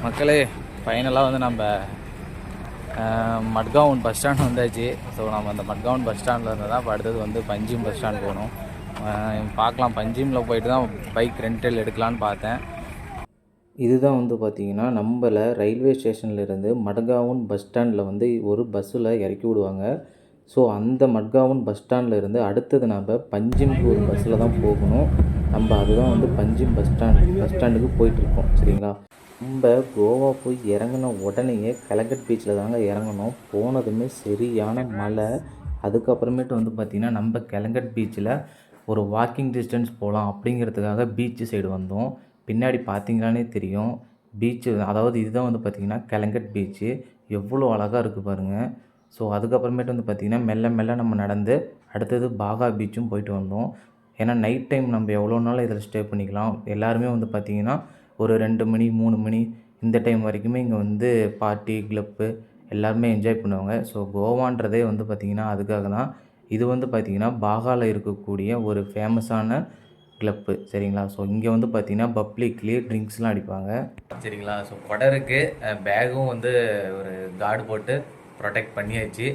மக்களே, ஃபைனலாக வந்து நம்ம மட்காவுன் பஸ் ஸ்டாண்ட் வந்தாச்சு. ஸோ நம்ம அந்த மட்காவுன் பஸ் ஸ்டாண்டில் இருந்து தான் இப்போ அடுத்தது வந்து பஞ்சிம் பஸ் ஸ்டாண்ட் போகணும். பார்க்கலாம், பஞ்சிமில் போயிட்டு தான் பைக் ரெண்டல் எடுக்கலான்னு பார்த்தேன். இதுதான் வந்து பார்த்திங்கன்னா நம்மளை ரயில்வே ஸ்டேஷன்லேருந்து மட்காவுன் பஸ் ஸ்டாண்டில் வந்து ஒரு பஸ்ஸில் இறக்கி விடுவாங்க. ஸோ அந்த மட்காவுன் பஸ் ஸ்டாண்டில் இருந்து அடுத்தது நம்ம பஞ்சிம்க்கு ஒரு பஸ்ஸில் தான் போகணும். நம்ம அதுதான் வந்து பஞ்சிம் பஸ் ஸ்டாண்டுக்கு போயிட்டுருக்கோம். சரிங்களா, நம்ம கோவா போய் இறங்கின உடனேயே கலக்கட் பீச்சில் தாங்க இறங்கணும். போனதுமே சரியான மழை. அதுக்கப்புறமேட்டு வந்து பார்த்திங்கன்னா நம்ம கலக்கட் பீச்சில் ஒரு வாக்கிங் டிஸ்டன்ஸ் போகலாம் அப்படிங்கிறதுக்காக பீச்சு சைடு வந்தோம். பின்னாடி பார்த்திங்களானே தெரியும் பீச்சு, அதாவது இதுதான் வந்து பார்த்திங்கன்னா கலக்கட் பீச்சு. எவ்வளோ அழகாக இருக்குது பாருங்கள். ஸோ அதுக்கப்புறமேட்டு வந்து பார்த்திங்கன்னா மெல்ல மெல்ல நம்ம நடந்து அடுத்தது பாகா பீச்சும் போயிட்டு வந்தோம். ஏன்னா நைட் டைம் நம்ம எவ்வளோ நாளும் இதில் ஸ்டே பண்ணிக்கலாம். எல்லாருமே வந்து பார்த்திங்கன்னா ஒரு 2 மணி 3 மணி இந்த டைம் வரைக்குமே இங்கே வந்து பார்ட்டி கிளப்பு எல்லாருமே என்ஜாய் பண்ணுவாங்க. ஸோ கோவான்றதே வந்து பார்த்திங்கன்னா அதுக்காக தான். இது வந்து பார்த்திங்கன்னா பாகாவில் இருக்கக்கூடிய ஒரு ஃபேமஸான கிளப்பு. சரிங்களா, ஸோ இங்கே வந்து பார்த்திங்கன்னா பப்ளிக்லேயே ட்ரிங்க்ஸ்லாம் அடிப்பாங்க. சரிங்களா, ஸோ கொடருக்கு பேகும் வந்து ஒரு கார்டு போட்டு ப்ரொடெக்ட் பண்ணியாச்சு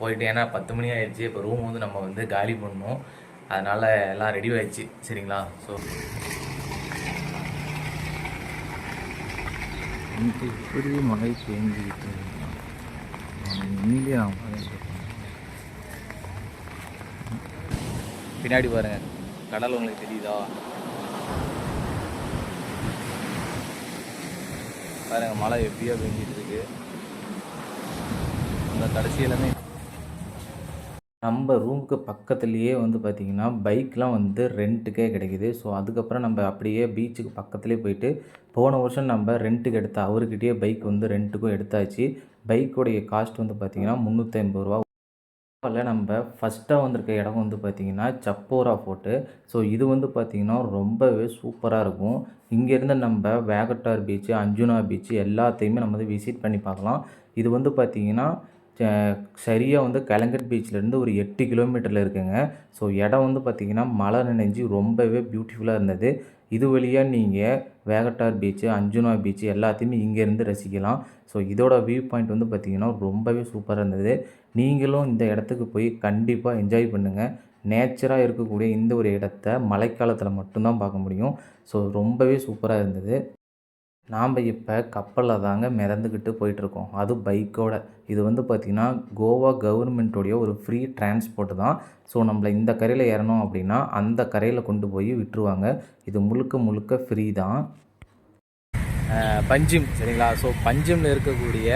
போயிட்டு. ஏன்னா 10 மணி ஆயிடுச்சு. இப்போ ரூம் வந்து நம்ம வந்து காலி பண்ணணும். அதனால் எல்லாம் ரெடி ஆயிடுச்சு. சரிங்களா, ஸோ இங்கே இப்படி மழை பெஞ்சிக்கிட்டு இங்கே பின்னாடி பாருங்கள், கடல் உங்களுக்கு தெரியுதா? பாருங்கள் மழை எப்படியோ பெஞ்சிட்டு இருக்கு. அந்த கடைசியிலுமே நம்ம ரூமுக்கு பக்கத்துலேயே வந்து பார்த்திங்கன்னா பைக்லாம் வந்து ரெண்ட்டுக்கே கிடைக்கிது. ஸோ அதுக்கப்புறம் நம்ம அப்படியே பீச்சுக்கு பக்கத்துலேயே போயிட்டு போன வருஷம் நம்ம ரெண்ட்டுக்கு எடுத்த அவர்கிட்டயே பைக் வந்து ரெண்ட்டுக்கும் எடுத்தாச்சு. பைக்கோடைய காஸ்ட் வந்து பார்த்திங்கன்னா 350 ரூபா. அதில் நம்ம ஃபஸ்ட்டாக வந்திருக்க இடம் வந்து பார்த்திங்கன்னா சப்போரா ஃபோர்ட்டு. ஸோ இது வந்து பார்த்திங்கன்னா ரொம்பவே சூப்பராக இருக்கும். இங்கேருந்து நம்ம வேகட்டார் பீச்சு, அஞ்சுனா பீச்சு எல்லாத்தையுமே நம்ம வந்து விசிட் பண்ணி பார்க்கலாம். இது வந்து பார்த்திங்கன்னா சரியாக வந்து கலங்கட் பீச்சிலேருந்து ஒரு 8 கிலோமீட்டரில் இருக்குங்க. ஸோ இடம் வந்து பார்த்திங்கன்னா மழை நனைஞ்சி ரொம்பவே பியூட்டிஃபுல்லாக இருந்தது. இது வழியாக நீங்கள் வேகட்டார் பீச்சு, அஞ்சுனா பீச்சு எல்லாத்தையுமே இங்கேருந்து ரசிக்கலாம். ஸோ இதோட வியூ பாயிண்ட் வந்து பார்த்திங்கன்னா ரொம்பவே சூப்பராக இருந்தது. நீங்களும் இந்த இடத்துக்கு போய் கண்டிப்பாக என்ஜாய் பண்ணுங்கள். நேச்சராக இருக்கக்கூடிய இந்த ஒரு இடத்த மழைக்காலத்தில் மட்டும்தான் பார்க்க முடியும். ஸோ ரொம்பவே சூப்பராக இருந்தது. நாம் இப்போ கப்பலில் தாங்க மிதந்துக்கிட்டு போயிட்டுருக்கோம், அது பைக்கோட. இது வந்து பார்த்திங்கன்னா கோவா கவர்மெண்ட்டோடைய ஒரு ஃப்ரீ டிரான்ஸ்போர்ட் தான். ஸோ நம்மளை இந்த கரையில் ஏறணும் அப்படின்னா அந்த கரையில் கொண்டு போய் விட்டுருவாங்க. இது முழுக்க முழுக்க ஃப்ரீ தான். பஞ்சிம், சரிங்களா, ஸோ பஞ்சிமில் இருக்கக்கூடிய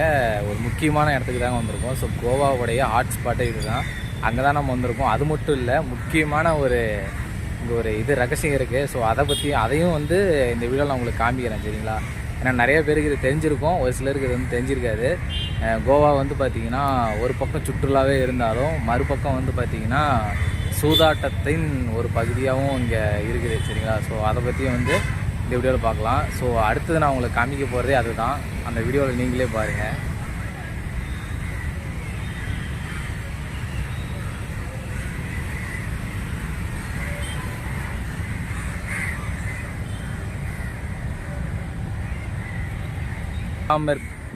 ஒரு முக்கியமான இடத்துக்கு தாங்க வந்திருக்கோம். ஸோ கோவாவுடைய ஹாட் ஸ்பாட்டே இது தான். அங்கே தான் நம்ம வந்திருக்கோம். அது மட்டும் இல்லை, முக்கியமான இங்கே ஒரு ரகசியம் இருக்குது. ஸோ அதையும் வந்து இந்த வீடியோவில் நான் உங்களுக்கு காமிக்கிறேன். சரிங்களா, ஏன்னா நிறைய பேருக்கு இது தெரிஞ்சிருக்கும், ஒரு சிலருக்கு இது வந்து தெரிஞ்சிருக்காது. கோவா வந்து பார்த்திங்கன்னா ஒரு பக்கம் சுற்றுலாவே இருந்தாலும் மறுபக்கம் வந்து பார்த்திங்கன்னா சூதாட்டத்தின் ஒரு பகுதியாகவும் இங்கே இருக்குது. சரிங்களா, ஸோ அதை பற்றியும் வந்து இந்த வீடியோவில் பார்க்கலாம். ஸோ அடுத்தது நான் உங்களுக்கு காமிக்க போகிறதே அதுதான். அந்த வீடியோவில் நீங்களே பாருங்கள்.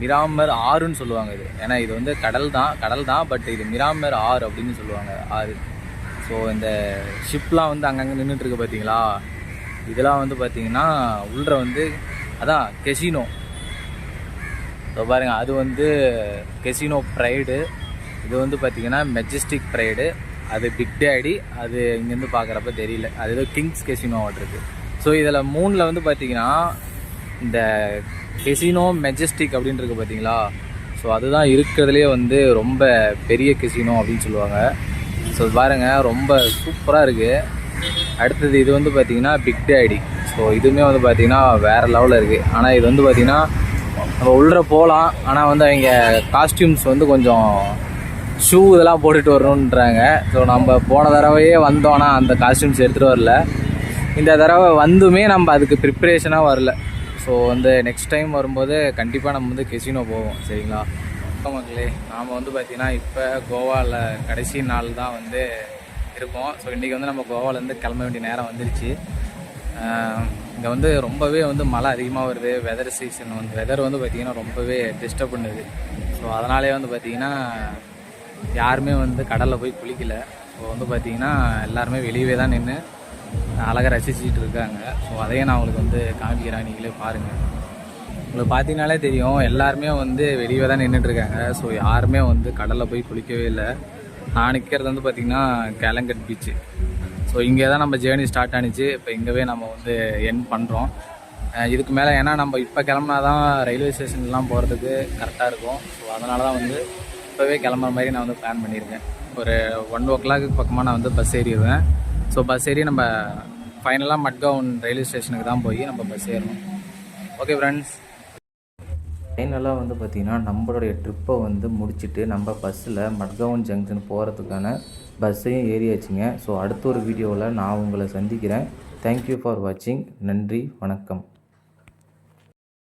மிராமர் ஆறுன்னு சொல்லுவாங்க இது. ஏன்னா இது வந்து கடல் தான், பட் இது மிராமர் ஆறு அப்படின்னு சொல்லுவாங்க, ஆறு. ஸோ இந்த ஷிப்லாம் வந்து அங்கங்கே நின்றுட்டுருக்கு பார்த்தீங்களா, இதெல்லாம் வந்து பார்த்திங்கன்னா உள்ள வந்து அதான் கெசினோ. ஸோ பாருங்கள், அது வந்து கெசினோ ப்ரைடு. இது வந்து பார்த்திங்கன்னா மெஜஸ்டிக் ப்ரைடு. அது பிக் டேடி. அது இங்கேருந்து பார்க்குறப்ப தெரியல, அது ஏதோ கிங்ஸ் கெசினோ இருக்குது. ஸோ இதில் 3ல் வந்து பார்த்திங்கன்னா இந்த கெசினோ மெஜஸ்டிக் அப்படின்றது பார்த்தீங்களா, ஸோ அதுதான் இருக்கிறதுலே வந்து ரொம்ப பெரிய கெசினோ அப்படின்னு சொல்லுவாங்க. ஸோ பாருங்கள், ரொம்ப சூப்பராக இருக்குது. அடுத்தது இது வந்து பார்த்திங்கன்னா பிக் டேடி. ஸோ இதுவுமே வந்து பார்த்திங்கன்னா வேறு லெவலில் இருக்குது. ஆனால் இது வந்து பார்த்திங்கன்னா நம்ம உள்ளே போகலாம், ஆனால் வந்து அவங்க காஸ்டியூம்ஸ் வந்து கொஞ்சம் ஷூ இதெல்லாம் போட்டுட்டு வரணுன்றாங்க. ஸோ நம்ம போன தடவையே வந்தோன்னா அந்த காஸ்டியூம்ஸ் எடுத்துகிட்டு வரல. இந்த தடவை வந்துமே நம்ம அதுக்கு ப்ரிப்ரேஷனாக வரல. ஸோ வந்து நெக்ஸ்ட் டைம் வரும்போது கண்டிப்பாக நம்ம வந்து கெசினோ போவோம். சரிங்களா மக்களே, நாம் வந்து பார்த்திங்கன்னா இப்போ கோவாவில் கடைசி நாள் தான் வந்து இருக்கோம். ஸோ இன்றைக்கி வந்து நம்ம கோவாலேருந்து கிளம்ப வேண்டிய நேரம் வந்துருச்சு. இங்கே வந்து ரொம்பவே வந்து மழை அதிகமாக வருது. வெதர் வந்து பார்த்திங்கன்னா ரொம்பவே டிஸ்டர்ப் பண்ணுது. ஸோ அதனாலே வந்து பார்த்திங்கன்னா யாருமே வந்து கடலில் போய் குளிக்கலை. ஸோ வந்து பார்த்திங்கன்னா எல்லாருமே வெளியவே தான் நின்று அழகாக ரசிச்சுட்டு இருக்காங்க. ஸோ அதையும் நான் உங்களுக்கு வந்து காமிக்கிறேன், நீங்களே பாருங்கள். உங்களுக்கு பார்த்தீங்கனாலே தெரியும், எல்லாருமே வந்து வெளியே தான் நின்றுட்டுருக்காங்க. ஸோ யாருமே வந்து கடலில் போய் குளிக்கவே இல்லை. நான் நிற்கிறது வந்து பார்த்திங்கன்னா கேலங்கட் பீச்சு. ஸோ இங்கே தான் நம்ம ஜேர்னி ஸ்டார்ட் ஆனிச்சு. இப்போ இங்கேவே நம்ம வந்து எண்ட் பண்ணுறோம். இதுக்கு மேலே ஏன்னா நம்ம இப்போ கிளம்புனா தான் ரயில்வே ஸ்டேஷன்லாம் போகிறதுக்கு கரெக்டாக இருக்கும். ஸோ அதனால தான் வந்து இப்போவே கிளம்புற மாதிரி நான் வந்து பிளான் பண்ணியிருக்கேன். ஒரு 1 o'clock பக்கமாக நான் வந்து பஸ் ஏறிடுவேன். ஸோ பஸ் ஏறி நம்ம ஃபைனலாக மட்கவுன் ரயில்வே ஸ்டேஷனுக்கு தான் போய் நம்ம பஸ் ஏறணும். ஓகே ஃப்ரெண்ட்ஸ், ஃபைனலாக வந்து பார்த்திங்கன்னா நம்மளுடைய ட்ரிப்பை வந்து முடிச்சுட்டு நம்ம பஸ்ஸில் மட்கவுன் ஜங்ஷன் போகிறதுக்கான பஸ்ஸையும் ஏறியாச்சுங்க. ஸோ அடுத்த ஒரு வீடியோவில் நான் உங்களை சந்திக்கிறேன். தேங்க்யூ ஃபார் வாட்சிங். நன்றி, வணக்கம்.